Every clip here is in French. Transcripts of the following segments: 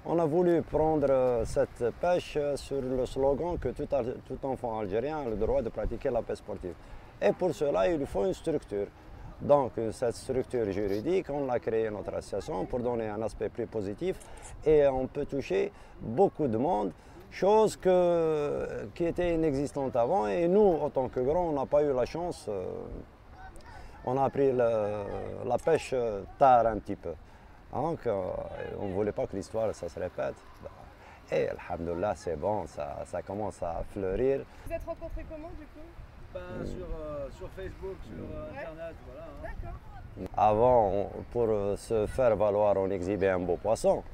On a voulu prendre cette pêche sur le slogan que tout enfant algérien a le droit de pratiquer la pêche sportive. Et pour cela, il faut une structure. Donc cette structure juridique, on a créé notre association pour donner un aspect plus positif et on peut toucher beaucoup de monde, chose qui était inexistante avant et nous, en tant que grands, on n'a pas eu la chance, on a appris la pêche tard un petit peu. Donc on ne voulait pas que l'histoire ça se répète. Et alhamdoulilah, c'est bon, ça commence à fleurir. Vous êtes rencontrés comment du coup? Sur Facebook, sur Internet, voilà. D'accord. Avant, pour se faire valoir, on exhibait un beau poisson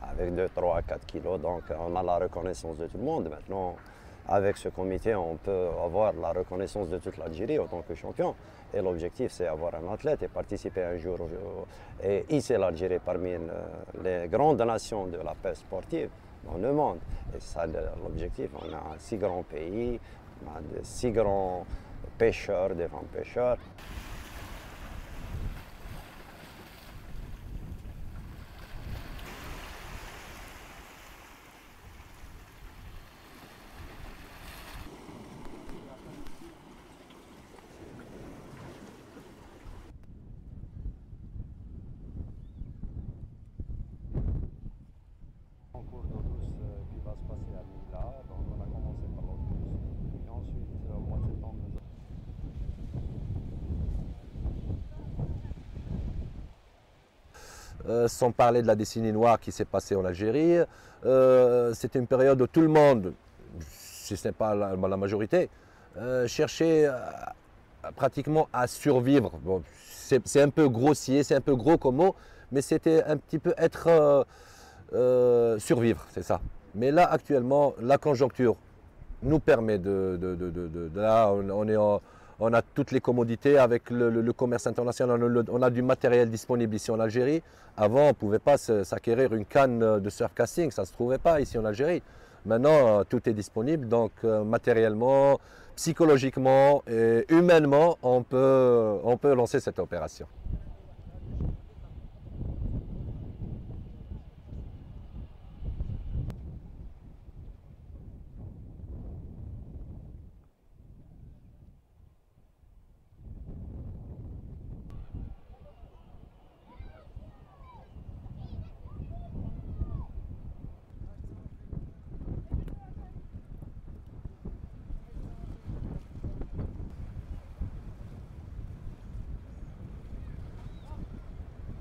avec 2, 3, 4 kilos. Donc on a la reconnaissance de tout le monde. Maintenant, avec ce comité, on peut avoir la reconnaissance de toute l'Algérie en tant que champion. Et l'objectif, c'est avoir un athlète et participer un jour et hisser l'Algérie parmi les grandes nations de la pêche sportive dans le monde. Et c'est ça l'objectif. On a un si grand pays, on a de si grands pêcheurs, des grands pêcheurs. Concours d'eau douce qui va se passer à Mila, donc on a commencé par l'eau douce et ensuite au mois de septembre sans parler de la décennie noire qui s'est passée en Algérie, c'était une période où tout le monde, si ce n'est pas la majorité, cherchait pratiquement à survivre. Bon, c'est un peu grossier, c'est un peu gros comme mot, mais c'était un petit peu être survivre, c'est ça. Mais là, actuellement, la conjoncture nous permet là, on a toutes les commodités avec le commerce international, on a du matériel disponible ici en Algérie. Avant, on ne pouvait pas s'acquérir une canne de surfcasting, ça ne se trouvait pas ici en Algérie. Maintenant, tout est disponible, donc matériellement, psychologiquement et humainement, on peut lancer cette opération.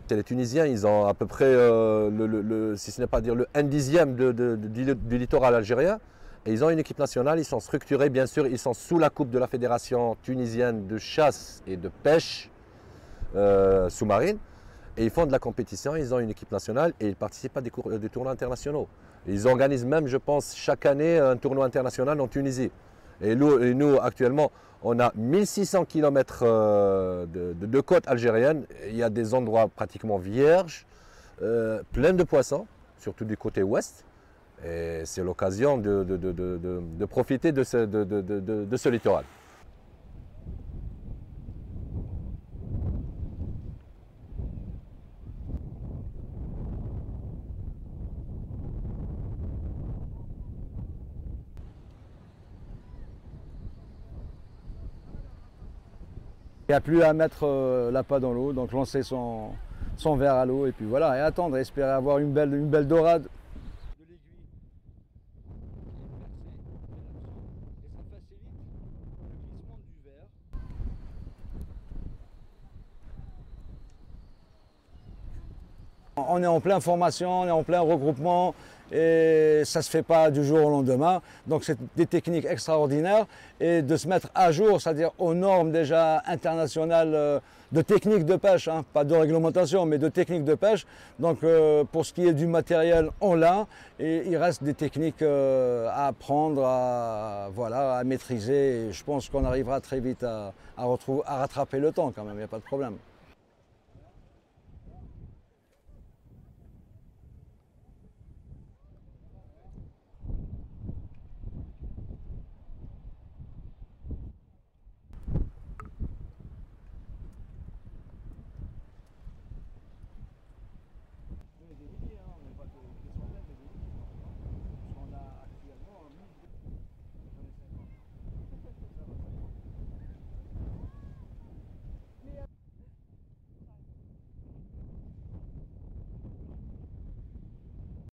Les Tunisiens, ils ont à peu près, si ce n'est pas dire le 1/10 du littoral algérien. Et ils ont une équipe nationale, ils sont structurés, bien sûr, ils sont sous la coupe de la Fédération tunisienne de chasse et de pêche sous-marine. Et ils font de la compétition, ils ont une équipe nationale et ils participent à des tournois internationaux. Ils organisent même, je pense, chaque année un tournoi international en Tunisie. Et nous, actuellement, on a 1600 km de côte algérienne. Il y a des endroits pratiquement vierges, pleins de poissons, surtout du côté ouest. Et c'est l'occasion de profiter de ce littoral. Il n'y a plus à mettre l'appât dans l'eau, donc lancer son verre à l'eau et puis voilà, et attendre, et espérer avoir une belle dorade. De l'aiguille et ça facilite le glissement du verre. On est en pleine formation, on est en plein regroupement et ça ne se fait pas du jour au lendemain. Donc c'est des techniques extraordinaires et de se mettre à jour, c'est-à-dire aux normes déjà internationales de techniques de pêche, hein, pas de réglementation mais de techniques de pêche. Donc pour ce qui est du matériel, on l'a et il reste des techniques à apprendre, à maîtriser et je pense qu'on arrivera très vite à rattraper le temps quand même, il n'y a pas de problème.